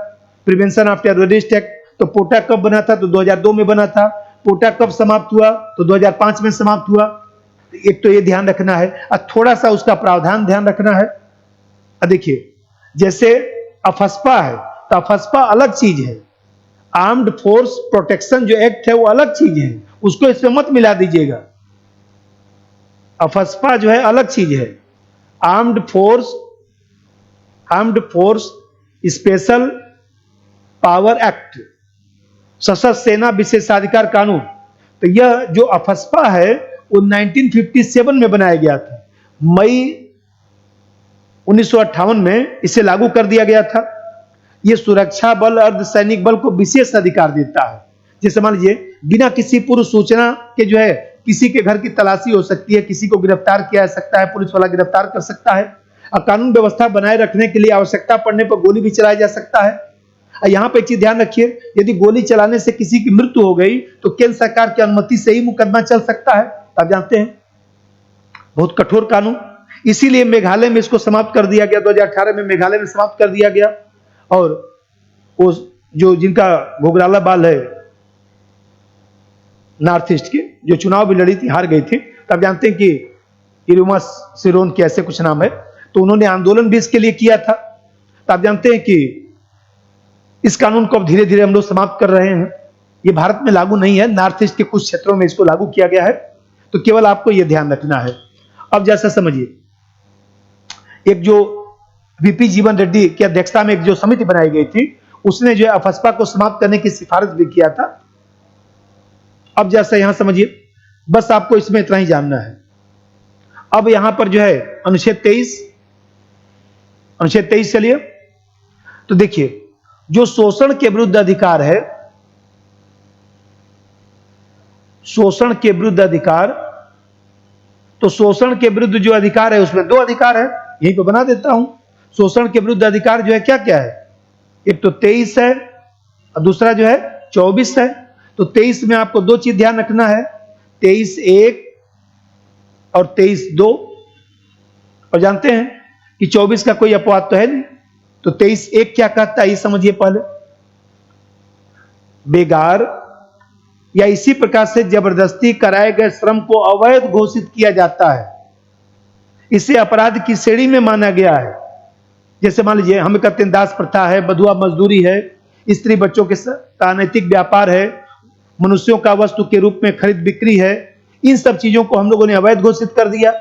प्रिवेंशन ऑफ टेररिस्ट एक्ट, तो पोटा कब बना था? तो 2002 में बना था। पोटा कब समाप्त हुआ? तो 2005 में समाप्त हुआ। एक तो ये ध्यान रखना है, और थोड़ा सा उसका प्रावधान ध्यान रखना है। देखिए जैसे अफस्पा है, तो अफस्पा अलग चीज है, आर्म्ड फोर्स प्रोटेक्शन जो एक्ट है वो अलग चीज है, उसको इसमें मत मिला दीजिएगा। अफस्पा जो है अलग चीज है। Armed force special power act, सशस्त्र सेना विशेषाधिकार कानून, तो यह जो अफस्पा है वो 1957 में बनाया गया था। मई 1958 में इसे लागू कर दिया गया था। यह सुरक्षा बल, अर्धसैनिक बल को विशेष अधिकार देता है। जैसे मान लीजिए बिना किसी पूर्व सूचना के जो है किसी के घर की तलाशी हो सकती है, किसी को गिरफ्तार किया जा सकता है, पुलिस वाला गिरफ्तार कर सकता है, और कानून व्यवस्था बनाए रखने के लिए आवश्यकता पड़ने पर गोली भी चलाया जा सकता है। यहां पे एक चीज ध्यान रखिए, यदि गोली चलाने से किसी की मृत्यु हो गई तो केंद्र सरकार की अनुमति से ही मुकदमा चल सकता है। आप जानते हैं, बहुत कठोर कानून। इसीलिए मेघालय में इसको समाप्त कर दिया गया, 2018 में मेघालय में समाप्त कर दिया गया। और वो जो जिनका घोगराला बाल है नॉर्थ ईस्ट की, जो चुनाव भी लड़ी थी, हार गई थी, तब जानते हैं कि इरुमा सिरोन के ऐसे कुछ नाम है, तो उन्होंने आंदोलन भी इसके लिए किया था। तो आप जानते हैं कि इस कानून को अब धीरे धीरे हम लोग समाप्त कर रहे हैं। ये भारत में लागू नहीं है, नॉर्थ ईस्ट के कुछ क्षेत्रों में इसको लागू किया गया है। तो केवल आपको यह ध्यान रखना है। अब जैसा समझिए, एक जो वीपी जीवन रेड्डी की अध्यक्षता में एक जो समिति बनाई गई थी, उसने जो है अफस्पा को समाप्त करने की सिफारिश भी किया था। अब जैसा यहां समझिए, बस आपको इसमें इतना ही जानना है। अब यहां पर जो है अनुच्छेद 23 चलिए, तो देखिए जो शोषण के विरुद्ध अधिकार है, शोषण के विरुद्ध अधिकार, तो शोषण के विरुद्ध जो अधिकार है उसमें 2 अधिकार है, यहीं पे बना देता हूं। शोषण के विरुद्ध अधिकार जो है क्या क्या है? एक तो 23 है और दूसरा जो है 24 है। तो 23 में आपको 2 चीज ध्यान रखना है, 23(1) और 23(2), और जानते हैं कि 24 का कोई अपवाद तो है नहीं। तो 23(1) क्या कहता है ये समझिए पहले। बेगार या इसी प्रकार से जबरदस्ती कराए गए श्रम को अवैध घोषित किया जाता है, इसे अपराध की श्रेणी में माना गया है। जैसे मान लीजिए हमें कहते हैं दास प्रथा है, बधुआ मजदूरी है, स्त्री बच्चों के साथ अनैतिक व्यापार है, मनुष्यों का वस्तु के रूप में खरीद बिक्री है। इन सब चीजों को हम लोगों ने अवैध घोषित कर दिया।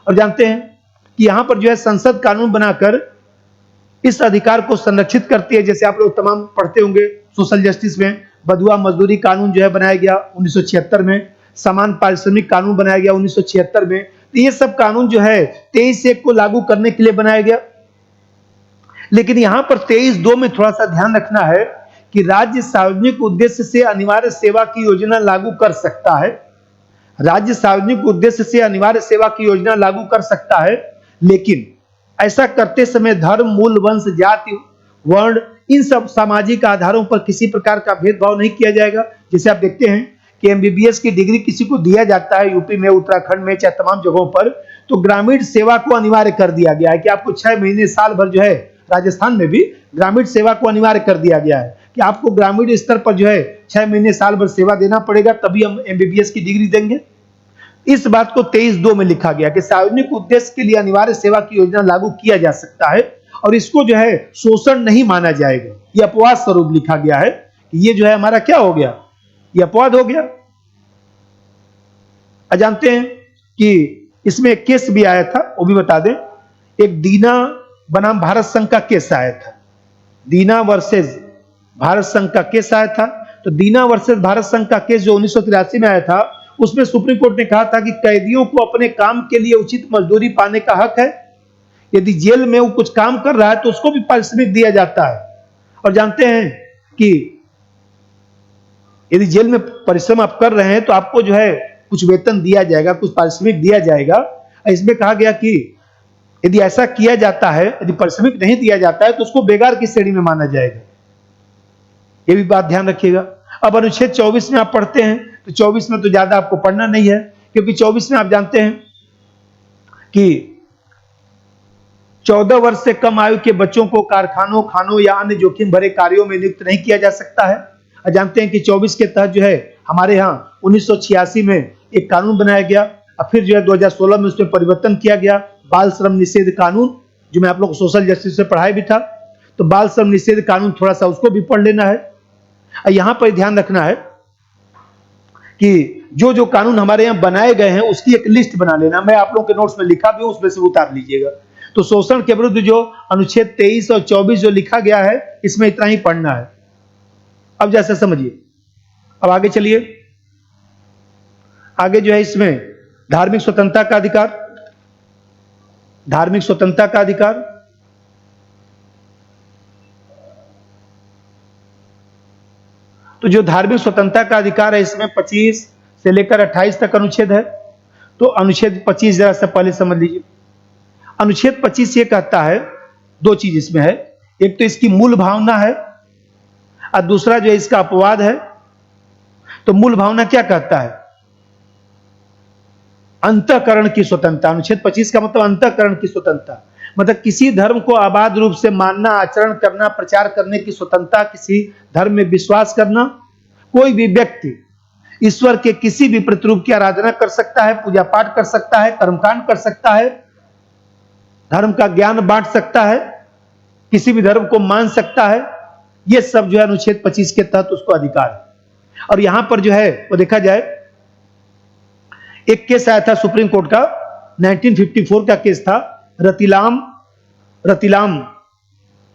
और जानते हैं कि यहां पर जो है संसद कानून बनाकर इस अधिकार को संरक्षित करती है। जैसे आप लोग तमाम पढ़ते होंगे सोशल जस्टिस में, बधुआ मजदूरी कानून जो है बनाया गया 1976 में, समान पारिश्रमिक कानून बनाया गया 1976 में। तो ये सब कानून जो है 23(1) को लागू करने के लिए बनाया गया। लेकिन यहां पर 23(2) में थोड़ा सा ध्यान रखना है कि राज्य सार्वजनिक उद्देश्य से अनिवार्य सेवा की योजना लागू कर सकता है। राज्य सार्वजनिक उद्देश्य से अनिवार्य सेवा की योजना लागू कर सकता है, लेकिन ऐसा करते समय धर्म, मूल, वंश, जाति, वर्ण, इन सब सामाजिक आधारों पर किसी प्रकार का भेदभाव नहीं किया जाएगा। जैसे आप देखते हैं कि एमबीबीएस की डिग्री किसी को दिया जाता है यूपी में, उत्तराखंड में, चाहे तमाम जगहों पर, तो ग्रामीण सेवा को अनिवार्य कर दिया गया है कि आपको 6 महीने साल भर जो है, राजस्थान में भी ग्रामीण सेवा को अनिवार्य कर दिया गया है कि आपको ग्रामीण स्तर पर जो है 6 महीने साल भर सेवा देना पड़ेगा, तभी हम एमबीबीएस की डिग्री देंगे। इस बात को 23(2) में लिखा गया कि सार्वजनिक उद्देश्य के लिए अनिवार्य सेवा की योजना लागू किया जा सकता है और इसको जो है शोषण नहीं माना जाएगा। ये अपवाद स्वरूप लिखा गया है कि ये जो है हमारा क्या हो गया, ये अपवाद हो गया। जानते हैं कि इसमें एक केस भी आया था, वो भी बता दें। एक दीना बनाम भारत संघ का केस आया था, दीना वर्सेस भारत संघ का केस आया था। तो दीना वर्सेस भारत संघ का केस जो 1983 में आया था, उसमें सुप्रीम कोर्ट ने कहा था कि कैदियों को अपने काम के लिए उचित मजदूरी पाने का हक है। यदि जेल में वो कुछ काम कर रहा है तो उसको भी पारिश्रमिक दिया जाता है। और जानते हैं कि यदि जेल में परिश्रम आप कर रहे हैं तो आपको जो है कुछ वेतन दिया जाएगा, कुछ पारिश्रमिक दिया जाएगा। इसमें कहा गया कि यदि ऐसा किया जाता है, यदि पारिश्रमिक नहीं दिया जाता है तो उसको बेगार की श्रेणी में माना जाएगा। ये भी बात ध्यान रखिएगा। अब अनुच्छेद 24 में आप पढ़ते हैं तो 24 में तो ज्यादा आपको पढ़ना नहीं है, क्योंकि 24 में आप जानते हैं कि 14 वर्ष से कम आयु के बच्चों को कारखानों, खानों या अन्य जोखिम भरे कार्यों में नियुक्त नहीं किया जा सकता है। और जानते हैं कि 24 के तहत जो है हमारे यहाँ 1986 में एक कानून बनाया गया और फिर जो है 2016 में उसमें परिवर्तन किया गया, बाल श्रम निषेध कानून, जो मैं आप लोग को सोशल जस्टिस से पढ़ाया भी था। तो बाल श्रम निषेध कानून थोड़ा सा उसको भी पढ़ लेना है। और यहां पर ध्यान रखना है कि जो जो कानून हमारे यहाँ बनाए गए हैं उसकी एक लिस्ट बना लेना। मैं आप लोगों के नोट्स में लिखा भी हूं, उसमें से उतार लीजिएगा। तो शोषण के विरुद्ध जो अनुच्छेद 23 और 24 जो लिखा गया है, इसमें इतना ही पढ़ना है। अब जैसे समझिए, अब आगे चलिए। आगे जो है इसमें धार्मिक स्वतंत्रता का अधिकार, धार्मिक स्वतंत्रता का अधिकार, तो जो धार्मिक स्वतंत्रता का अधिकार है इसमें 25 से लेकर 28 तक अनुच्छेद है। तो अनुच्छेद 25 जरा से पहले समझ लीजिए। अनुच्छेद 25 ये कहता है, दो चीज इसमें है, एक तो इसकी मूल भावना है और दूसरा जो है इसका अपवाद है। तो मूल भावना क्या कहता है? अंतःकरण की स्वतंत्रता। अनुच्छेद 25 का मतलब अंतःकरण की स्वतंत्रता, मतलब किसी धर्म को अबाध रूप से मानना, आचरण करना, प्रचार करने की स्वतंत्रता, किसी धर्म में विश्वास करना। कोई भी व्यक्ति ईश्वर के किसी भी प्रतिरूप की आराधना कर सकता है, पूजा पाठ कर सकता है, कर्मकांड कर सकता है, धर्म का ज्ञान बांट सकता है, किसी भी धर्म को मान सकता है। यह सब जो है अनुच्छेद 25 के तहत उसको अधिकार है। और यहां पर जो है वो देखा जाए, एक केस आया था सुप्रीम कोर्ट का, 1954 का केस था, रतिलाम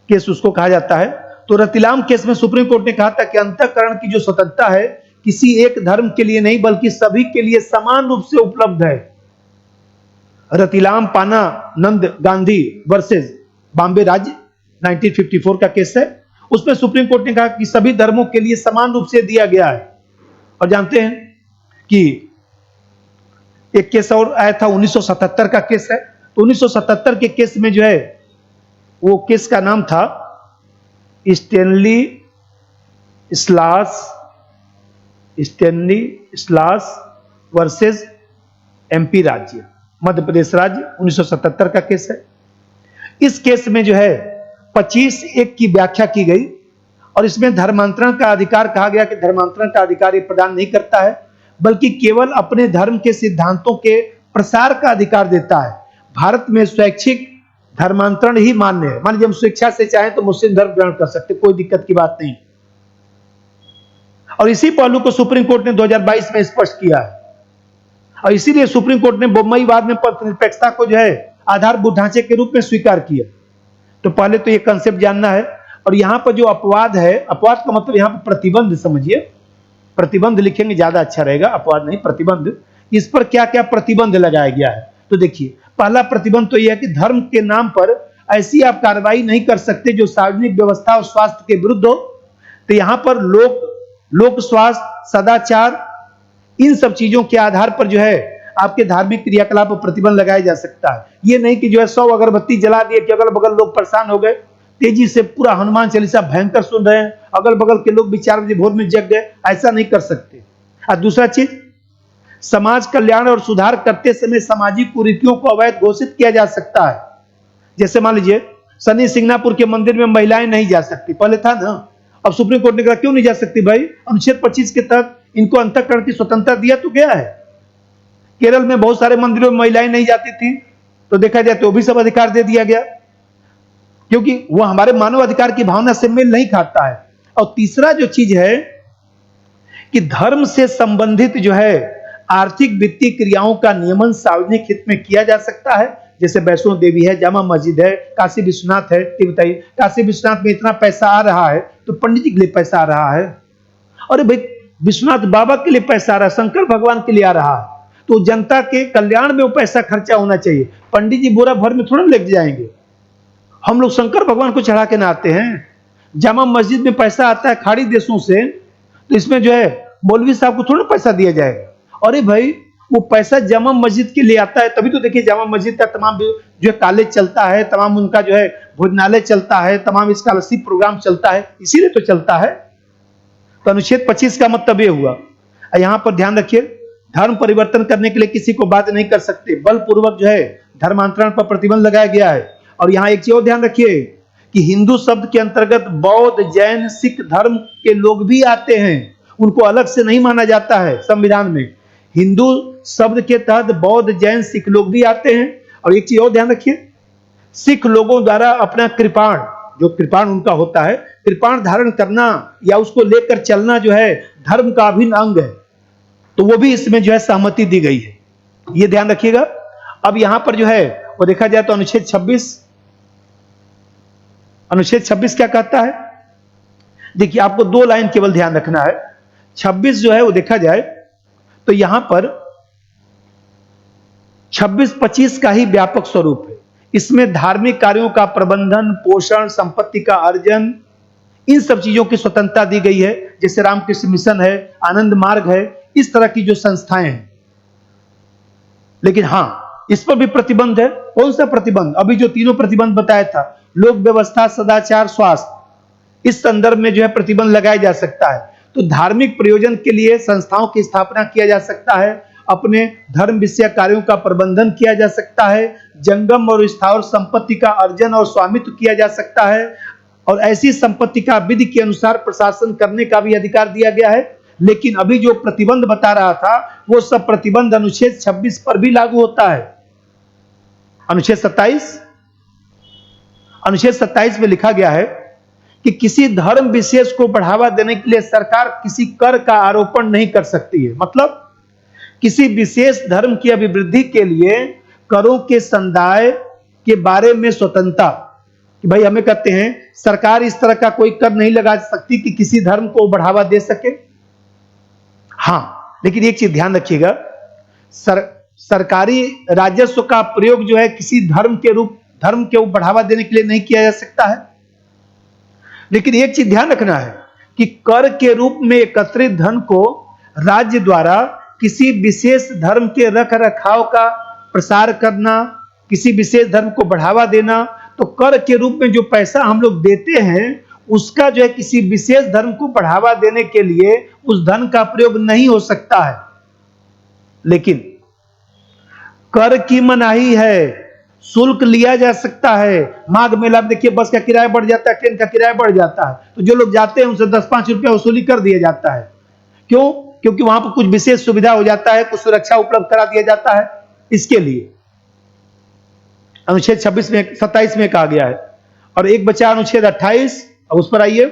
केस उसको कहा जाता है। तो रतिलाम केस में सुप्रीम कोर्ट ने कहा था कि अंतःकरण की जो स्वतंत्रता है किसी एक धर्म के लिए नहीं बल्कि सभी के लिए समान रूप से उपलब्ध है। रतिलाम पाना नंद गांधी वर्सेस बॉम्बे राज्य 1954 का केस है। उसमें सुप्रीम कोर्ट ने कहा कि सभी धर्मों के लिए समान रूप से दिया गया है। और जानते हैं कि एक केस और आया था, 1977 का केस है। तो 1977 के केस में जो है वो केस का नाम था स्टैनली स्लास वर्सेस एमपी राज्य, मध्य प्रदेश राज्य, 1977 का केस है। इस केस में जो है 25(1) की व्याख्या की गई और इसमें धर्मांतरण का अधिकार कहा गया कि धर्मांतरण का अधिकार ये प्रदान नहीं करता है बल्कि केवल अपने धर्म के सिद्धांतों के प्रसार का अधिकार देता है। भारत में स्वैच्छिक धर्मांतरण ही मान्य है। मान लीजिए हम स्वेच्छा से चाहें तो मुस्लिम धर्म ग्रहण कर सकते, कोई दिक्कत की बात नहीं। और इसी पहलू को सुप्रीम कोर्ट ने 2022 में स्पष्ट किया है और इसीलिए सुप्रीम कोर्ट ने बम्बई वाद में निरपेक्षता को जो है आधारभूत ढांचे के रूप में स्वीकार किया। तो पहले तो ये कंसेप्ट जानना है। और यहां पर जो अपवाद है, अपवाद का मतलब यहां पर प्रतिबंध समझिए, प्रतिबंध लिखेंगे ज्यादा अच्छा रहेगा, अपवाद नहीं प्रतिबंध। इस पर क्या क्या प्रतिबंध लगाया गया है तो देखिए, पहला प्रतिबंध तो यह है कि धर्म के नाम पर ऐसी आप कार्रवाई नहीं कर सकते जो सार्वजनिक व्यवस्था और स्वास्थ्य के विरुद्ध हो। तो यहां पर लोक स्वास्थ्य, सदाचार, इन सब चीजों के आधार पर जो है आपके धार्मिक क्रियाकलाप पर प्रतिबंध लगाया जा सकता है। ये नहीं कि जो है 100 अगरबत्ती जला दिए कि अगल बगल लोग परेशान हो गए, तेजी से पूरा हनुमान चालीसा भयंकर सुन रहे हैं, अगल बगल के लोग भी 4 बजे भोर में जग गए, ऐसा नहीं कर सकते। और दूसरा चीज, समाज कल्याण और सुधार करते समय सामाजिक कुरीतियों को अवैध घोषित किया जा सकता है। जैसे मान लीजिए शनि सिंगनापुर के मंदिर में महिलाएं नहीं जा सकती, पहले था ना, अब सुप्रीम कोर्ट ने कहा क्यों नहीं जा सकती भाई, अनुच्छेद 25 के तहत इनको अंतःकरण की स्वतंत्रता दिया तो गया है। केरल में बहुत सारे मंदिरों में महिलाएं नहीं जाती थी, तो देखा जाए तो भी सब अधिकार दे दिया गया, क्योंकि वह हमारे मानव अधिकार की भावना से मेल नहीं खाता है। और तीसरा जो चीज है कि धर्म से संबंधित जो है आर्थिक वित्तीय क्रियाओं का नियमन सार्वजनिक हित में किया जा सकता है। जैसे वैष्णो देवी है, जामा मस्जिद है, काशी विश्वनाथ है। ये बताइए, काशी विश्वनाथ में इतना पैसा आ रहा है तो पंडित जी के लिए पैसा आ रहा है, अरे भाई विश्वनाथ बाबा के लिए पैसा आ रहा है, शंकर भगवान के लिए आ रहा है, तो जनता के कल्याण में वो पैसा खर्चा होना चाहिए। पंडित जी बोरा भर में थोड़ा लेके जाएंगे, हम लोग शंकर भगवान को चढ़ा के ना आते हैं। जामा मस्जिद में पैसा आता है खाड़ी देशों से, तो इसमें जो है मौलवी साहब को थोड़ा पैसा दिया जाएगा। अरे भाई वो पैसा जामा मस्जिद के लिए आता है, तभी तो देखिए जामा मस्जिद का तमाम जो है कॉलेज चलता है, तमाम उनका जो है भोजनालय चलता है, तमाम स्कॉलरशिप प्रोग्राम चलता है, इसीलिए तो चलता है। तो अनुच्छेद 25 का मतलब ये हुआ। यहां पर ध्यान रखिए, धर्म परिवर्तन करने के लिए किसी को बाध्य नहीं कर सकते, बलपूर्वक जो है धर्मांतरण पर प्रतिबंध लगाया गया है। और यहां एक चीज और ध्यान रखिए कि हिंदू शब्द के अंतर्गत बौद्ध, जैन, सिख धर्म के लोग भी आते हैं, उनको अलग से नहीं माना जाता है संविधान में। हिंदू शब्द के तहत बौद्ध, जैन, सिख लोग भी आते हैं। और एक चीज और ध्यान रखिए, सिख लोगों द्वारा अपना कृपाण, जो कृपाण उनका होता है, कृपाण धारण करना या उसको लेकर चलना जो है धर्म का अभिन्न अंग है, तो वो भी इसमें जो है सहमति दी गई है, ये ध्यान रखिएगा। अब यहां पर जो है वो देखा जाए तो अनुच्छेद 26 क्या कहता है, देखिए आपको 2 लाइन केवल ध्यान रखना है। 26 जो है वो देखा जाए तो यहां पर 26-25 का ही व्यापक स्वरूप है। इसमें धार्मिक कार्यों का प्रबंधन, पोषण, संपत्ति का अर्जन, इन सब चीजों की स्वतंत्रता दी गई है। जैसे रामकृष्ण मिशन है, आनंद मार्ग है, इस तरह की जो संस्थाएं हैं। लेकिन हां, इस पर भी प्रतिबंध है। कौन सा प्रतिबंध? अभी जो तीनों प्रतिबंध बताया था, लोक व्यवस्था, सदाचार, स्वास्थ्य, इस संदर्भ में जो है प्रतिबंध लगाया जा सकता है। तो धार्मिक प्रयोजन के लिए संस्थाओं की स्थापना किया जा सकता है, अपने धर्म विषय कार्यों का प्रबंधन किया जा सकता है, जंगम और स्थावर संपत्ति का अर्जन और स्वामित्व किया जा सकता है, और ऐसी संपत्ति का विधि के अनुसार प्रशासन करने का भी अधिकार दिया गया है। लेकिन अभी जो प्रतिबंध बता रहा था वो सब प्रतिबंध अनुच्छेद 26 पर भी लागू होता है। अनुच्छेद 27 में लिखा गया है कि किसी धर्म विशेष को बढ़ावा देने के लिए सरकार किसी कर का आरोपण नहीं कर सकती है। मतलब किसी विशेष धर्म की अभिवृद्धि के लिए करों के संदाय के बारे में स्वतंत्रता, कि भाई हमें कहते हैं सरकार इस तरह का कोई कर नहीं लगा सकती कि किसी धर्म को बढ़ावा दे सके। हां, लेकिन एक चीज ध्यान रखिएगा, सरकारी राजस्व का प्रयोग जो है किसी धर्म के बढ़ावा देने के लिए नहीं किया जा सकता है। लेकिन एक चीज ध्यान रखना है कि कर के रूप में एकत्रित धन को राज्य द्वारा किसी विशेष धर्म के रख रखाव का प्रसार करना, किसी विशेष धर्म को बढ़ावा देना, तो कर के रूप में जो पैसा हम लोग देते हैं उसका जो है किसी विशेष धर्म को बढ़ावा देने के लिए उस धन का प्रयोग नहीं हो सकता है। लेकिन कर की मनाही है, शुल्क लिया जा सकता है। माघ मेला में देखिए बस का किराया बढ़ जाता है, ट्रेन का किराया बढ़ जाता है, तो जो लोग जाते हैं उनसे 10-5 रुपया वसूली कर दिया जाता है। क्यों? क्योंकि वहां पर कुछ विशेष सुविधा हो जाता है, कुछ सुरक्षा उपलब्ध करा दिया जाता है। इसके लिए अनुच्छेद 27 में कहा गया है। और एक बचा अनुच्छेद 28, अब उस पर आइए।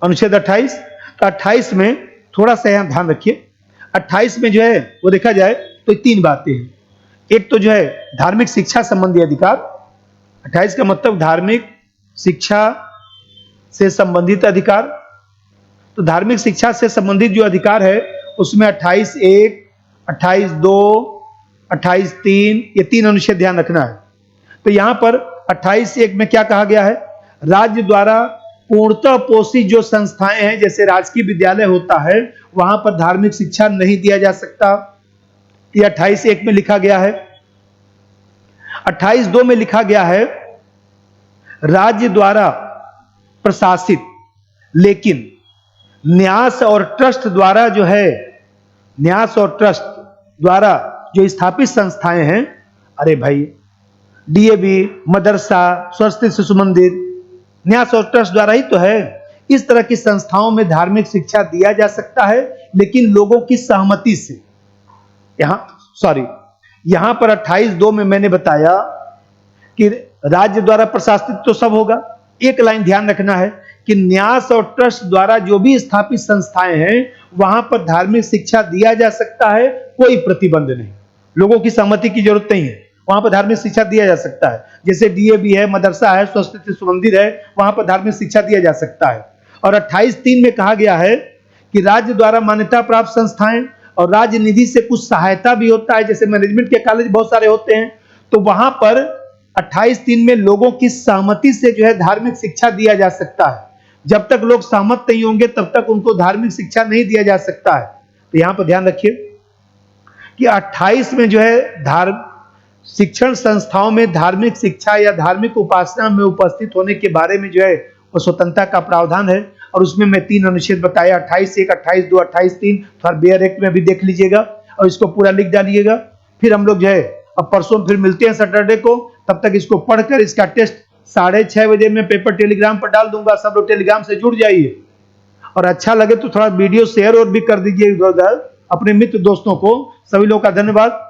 अनुच्छेद 28, तो 28 में थोड़ा सा यहां ध्यान रखिए। 28 में जो है वो देखा जाए तो 3 बातें हैं। एक तो जो है धार्मिक शिक्षा संबंधी अधिकार, 28 का मतलब धार्मिक शिक्षा से संबंधित अधिकार। तो धार्मिक शिक्षा से संबंधित जो अधिकार है उसमें 28(1), 28(2), 28(3), ये 3 अनुच्छेद ध्यान रखना है। तो यहां पर 28(1) में क्या कहा गया है? राज्य द्वारा पूर्णतः पोषित जो संस्थाएं हैं, जैसे राजकीय विद्यालय होता है, वहां पर धार्मिक शिक्षा नहीं दिया जा सकता। ये 28(1) में लिखा गया है। 28(2) में लिखा गया है राज्य द्वारा प्रशासित, लेकिन न्यास और ट्रस्ट द्वारा जो है, न्यास और ट्रस्ट द्वारा जो स्थापित संस्थाएं हैं, अरे भाई डीएवी, मदरसा, सरस्वती शिशु मंदिर, न्यास और ट्रस्ट द्वारा ही तो है। इस तरह की संस्थाओं में धार्मिक शिक्षा दिया जा सकता है, लेकिन लोगों की सहमति से। यहां पर 28(2) में मैंने बताया कि राज्य द्वारा प्रशासित तो सब होगा। एक लाइन ध्यान रखना है कि न्यास और ट्रस्ट द्वारा जो भी स्थापित संस्थाएं हैं, वहां पर धार्मिक शिक्षा दिया जा सकता है, कोई प्रतिबंध नहीं, लोगों की सहमति की जरूरत नहीं है, वहां पर धार्मिक शिक्षा दिया जा सकता है। जैसे डीएवी है, मदरसा है, सरस्वती शिशु मंदिर है, वहां पर धार्मिक शिक्षा दिया जा सकता है। और 28(3) में कहा गया है कि राज्य द्वारा मान्यता प्राप्त संस्थाएं और राज्य निधि से कुछ सहायता भी होता है, जैसे मैनेजमेंट के कॉलेज बहुत सारे होते हैं, तो वहां पर 28(3) में लोगों की सहमति से जो है धार्मिक शिक्षा दिया जा सकता है। जब तक लोग सहमत नहीं होंगे तब तक उनको धार्मिक शिक्षा नहीं दिया जा सकता है। तो यहां पर ध्यान रखिए कि 28 में जो है शिक्षण संस्थाओं में धार्मिक शिक्षा या धार्मिक उपासना में उपस्थित होने के बारे में जो है वो स्वतंत्रता का प्रावधान है। और उसमें मैं 3 अनुच्छेद बताया, 28(1), 28(2), 28(3), थोड़ा बेयर एक्ट में भी देख लीजिएगा और इसको पूरा लिख डालिएगा। फिर हम लोग जो है अब परसों फिर मिलते हैं सैटरडे को। तब तक इसको पढ़कर इसका टेस्ट 6:30 बजे मैं पेपर टेलीग्राम पर डाल दूंगा, सब लोग टेलीग्राम से जुड़ जाइए। और अच्छा लगे तो थोड़ा वीडियो शेयर और भी कर दीजिए इधर उधर अपने मित्र दोस्तों को। सभी लोगों का धन्यवाद।